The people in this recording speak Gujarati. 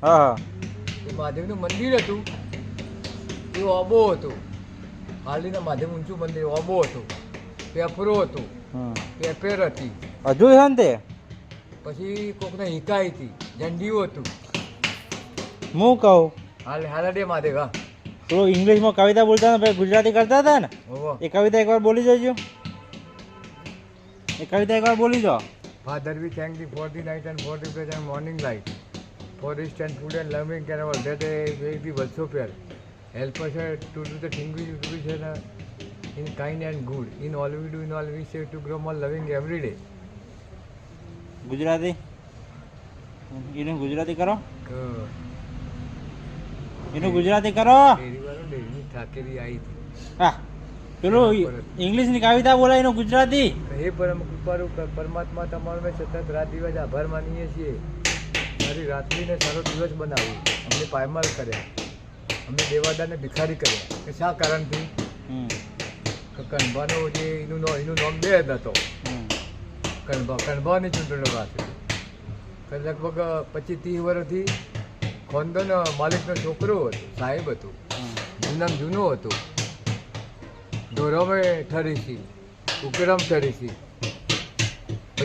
હા હા એ મહાદેવનું મંદિર હતું એ ઓબો હતું. હાલીના મહાદેવ ઊંચું મંદિર ઓબો હતું, પેપરો હતું, પેપેર હતી, હજુ છે ને તે પછી કોકને હિકાઈ હતી, ઝંડીઓ હતું. હું કહું હાલડે મહાદેવ. હા પેલો ઇંગ્લિશમાં કવિતા બોલતા ને ગુજરાતી કરતા હતા ને, ઓહો. એ કવિતા એકવાર બોલી જજો. એ કવિતા એકવાર બોલી જાઓ. Father, we thank thee for the night and for the present morning light, for instant food and loving care of that may be also fair. Help us to do the thing which we do in kind and good. In all we do, in all we say to grow more loving every day. Gujarati એનું ગુજરાતી કરો, એનું ગુજરાતી કરો. ડેરીની ઠાકેરી આવી હતી. હા પેલું ઇંગ્લિશની કવિતા બોલાય એનું ગુજરાતી. હે પરમ કૃપાળુ પરમાત્મા, તમારો મેં સતત રાત દિવસ આભાર માનીએ છીએ. મારી રાત્રિને સારો દિવસ બનાવ્યો, અમને પાયમાલ કર્યા, અમને દેવાદારને ભિખારી કર્યા. કે શા કારણથી? કણભાનો જે એનું નામ બે જ હતો. કણભાની ચૂંટણીઓ પાસે લગભગ 25-30 વર્ષથી ખોંદન માલિકનો છોકરો હતો, સાહેબ હતો, જૂનામ જૂનો હતો. ઢોરમે ઠરીસી, ઉકરમ ઠરીસી,